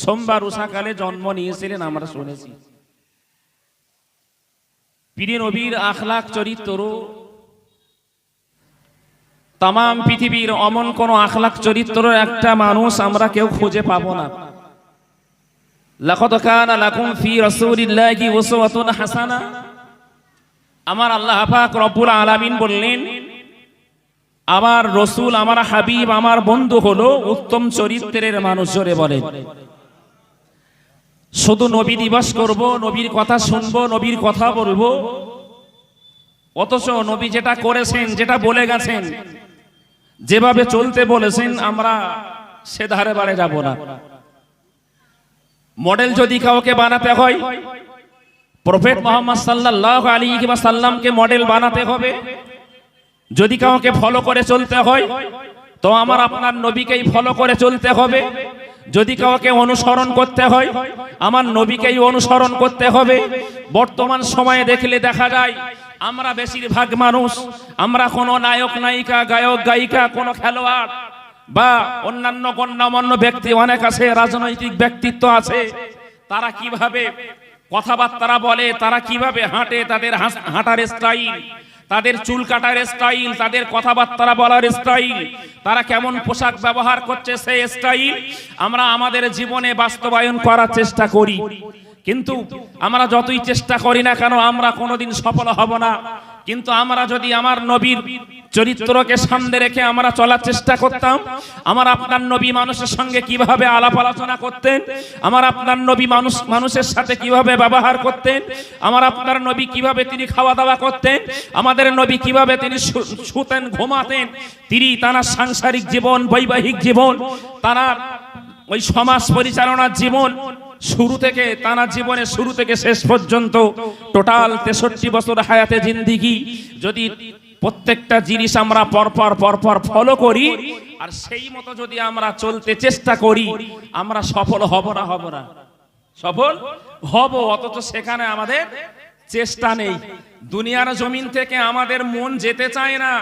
সোমবার উষাকালে জন্ম নিয়েছিলেন আমরা শুনেছি। পীরে নবীর আখলাক চরিত্র তাম পৃথিবীর অমন কোন আখলাক চরিত্র একটা মানুষ আমরা কেউ খুঁজে পাবো না। লাকাদ কানা লাকুম ফি রাসূলিল্লাহি উসওয়াতুন হাসানা। আমার আল্লাহ পাক রব্বুল আলামিন বললেন, আমার রসুল, আমার হাবিব, আমার বন্ধু হলো উত্তম চরিত্রের মানুষ। জোরে বলেন। শুধু নবী দিবস করব, নবীর কথা শুনবো, নবীর কথা বলবো, অথচ নবী যেটা করেছেন, যেটা বলে গেছেন, যেভাবে চলতে বলেছেন আমরা সে ধারে বারে যাব না। মডেল যদি কাউকে বানাতে হয়, প্রফেট মুহাম্মদ সাল্লাল্লাহু আলাইহি ওয়াসাল্লামকে মডেল বানাতে হবে। যদি কাউকে ফলো করে চলতে হয় তো আমার আপনার নবীকেই ফলো করে চলতে হবে। যদি কাউকে অনুসরণ করতে হয় আমার নবীকেই অনুসরণ করতে হবে। বর্তমান সময়ে দেখলে দেখা যায় আমরা বেশিরভাগ মানুষ, আমরা কোনো নায়ক নায়িকা, গায়ক গায়িকা, কোনো খেলোয়াড় বা অন্যান্য গণ্যমান্য ব্যক্তি অনেক আছে, রাজনৈতিক ব্যক্তিত্ব আছে, তারা কিভাবে কথাবার্তা বলে, তারা কিভাবে হাঁটে, তাদের হাঁটার স্টাইল, তাদের চুল কাটার স্টাইল, তাদের কথাবার্তা বলার স্টাইল, তারা কেমন পোশাক ব্যবহার করছে সেই স্টাইল আমরা আমাদের জীবনে বাস্তবায়ন করার চেষ্টা করি। কিন্তু আমরা যতই চেষ্টা করি না কেন আমরা কোনোদিন সফল হব না। কিন্তু আমরা যদি আমার নবীর চরিত্রকে সামনে রেখে আমরা চলার চেষ্টা করতাম, আমার আপনার নবী মানুষের সঙ্গে কিভাবে আলাপ আলোচনা করতেন, আমার আপনার নবী মানুষের সাথে কিভাবে ব্যবহার করতেন, আমার আপনার নবী কিভাবে তিনি খাওয়া দাওয়া করতেন, আমাদের নবী কিভাবে তিনি শুতেন, ঘুমাতেন, তিনি তার সাংসারিক জীবন, বৈবাহিক জীবন, তার ওই সমাজ পরিচালনার জীবন, শুরু থেকে তার জীবনের শুরু থেকে শেষ পর্যন্ত টোটাল 63 বছর হায়াতে জিন্দিগি, যদি প্রত্যেকটা জিনিস আমরা পরপর ফলো করি আর সেই মতো যদি আমরা চলতে চেষ্টা করি আমরা সফল হব না? হব না? সফল হব, অথচ সেখানে আমাদের চেষ্টা নেই। দুনিয়ার জমিন থেকে আমাদের মন যেতে চায় না।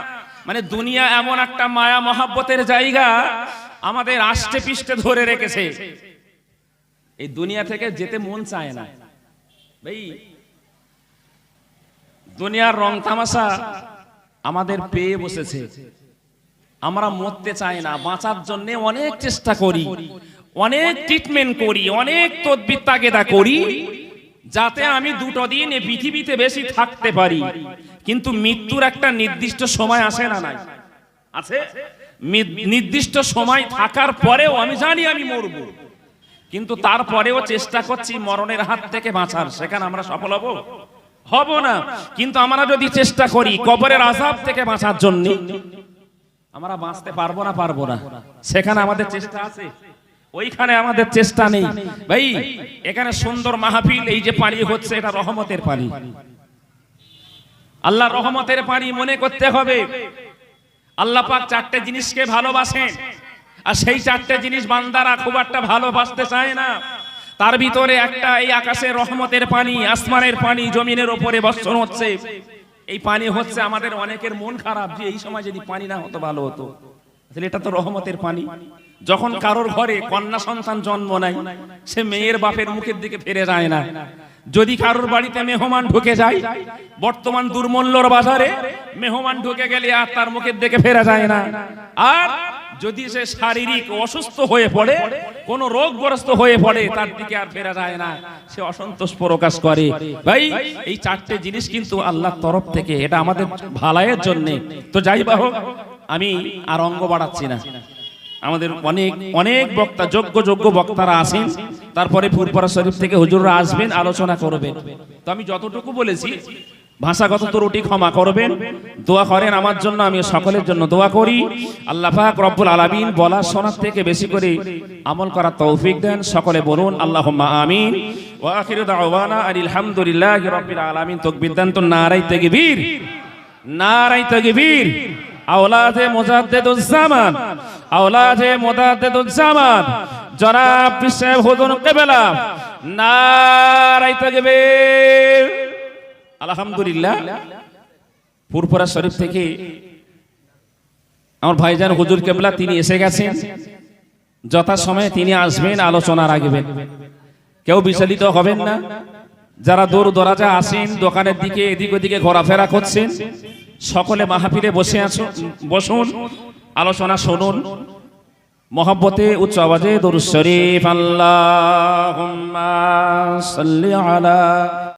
মানে দুনিয়া এমন একটা মায়া মহাব্বতের জায়গা, আমাদের আষ্টে পিষ্টে ধরে রেখেছে। এই দুনিয়া থেকে যেতে মন চায় না ভাই। দুনিয়ার রং তামাশা আমাদের পেয়ে বসেছে। আমরা মরতে চাই না, বাঁচার জন্য অনেক চেষ্টা করি, অনেক ট্রিটমেন্ট করি, অনেক তদবির তাগেদা করি যাতে আমি দুটো দিন এই পৃথিবীতে বেশি থাকতে পারি। কিন্তু মৃত্যুর একটা নির্দিষ্ট সময় আসে না? নাই আছে? নির্দিষ্ট সময় থাকার পরেও আমি জানি আমি মরব, কিন্তু তারপরেও চেষ্টা করছি মরণের হাত থেকে বাঁচার। সেখানে আমরা সফল হব না। কিন্তু আমরা যদি চেষ্টা করি কবরের আযাব থেকে বাঁচার জন্য, আমরা বাঁচতে পারবো না? পারবো না। সেখানে আমাদের চেষ্টা আছে, ওইখানে আমাদের চেষ্টা নেই ভাই। এখানে সুন্দর মাহফিল, এই যে পানি হচ্ছে এটা রহমতের পানি, আল্লাহর রহমতের পানি মনে করতে হবে। আল্লাহ পাক চারটে জিনিসকে ভালোবাসেন, আর সেই চারটে জিনিস বান্দারা খুব একটা ভালোবাসতে চায় না। তার ভিতরে একটা এই আকাশের রহমতের পানি, আসমানের পানি জমিনের উপরে বর্ষণ হচ্ছে। এই পানি হচ্ছে আমাদের অনেকের মন খারাপ যে এই সময় যদি পানি না হতো ভালো হতো। আসলে এটা তো রহমতের পানি। যখন কারোর ঘরে কন্যা সন্তান জন্ম নেয় সে মেয়ের বাপের মুখের দিকে ফিরে যায় না। যদি কারোর বাড়িতে মেহমান ঢুকে যায়, বর্তমান দুর্মূল্যর বাজারে মেহমান ঢুকে গেলে আর তার মুখের দিকে ফেরা যায় না। আর যদি সে শারীরিক অসুস্থ হয়ে পড়ে, কোন রোগগ্রস্ত হয়ে পড়ে, তার দিকে আর ফেরা যায় না, সে অসন্তোষ প্রকাশ করে। ভাই এই চারটে জিনিস কিন্তু আল্লাহর তরফ থেকে, এটা আমাদের ভালাইয়ের জন্য। তো যাই হোক, আমি আর অঙ্গ বাড়াচ্ছি না। আমাদের অনেক অনেক বক্তা, যোগ্য বক্তারা আছেন, তারপরে ফুরপাড়া শরীফ থেকে হুজুররা আসবেন, আলোচনা করবেন। তো আমি যতটুকু বলেছি ভাষাগত ত্রুটি ক্ষমা করবেন, দোয়া করেন আমার জন্য, আমি সকলের জন্য দোয়া করি। আল্লাহ পাক রব্বুল আলামিন বলা শোনার থেকে বেশি করে আমল করার তৌফিক দেন। সকলে বলুন আল্লাহুম্মা আমিন। ওয়া আখিরু দাওয়ানা আলহামদুলিল্লাহি রাব্বিল আলামিন। তাকবীর দেন তো, নারায়ে তাকবীর, নারায়ে তাকবীর। আওলাদে মুজাদ্দিদুজ্জামান, আওলাদে মুজাদ্দিদুজ্জামান জনাব পীর সাহেব হুজুর কিবলা, নারায়ে তাকবীর। আলহামদুলিল্লাহ। ফুরফুরা শরীফ থেকে আমার ভাইজান হুজুর কিবলা তিনি এসে গেছেন। যথাসময়ে তিনি আসবেন, আলোচনা রাখবেন, কেউ বিচলিত হবেন না। যারা দূর দরাজা আসেন, দোকানের দিকে এদিক ওদিকে ঘোরাফেরা করছেন, সকলে মাহফিলে বসুন, আলোচনা শুনুন। মোহব্বতে উচ্চ আওয়াজে দরুদ শরীফ আল্লাহুম্মা সাল্লি আলা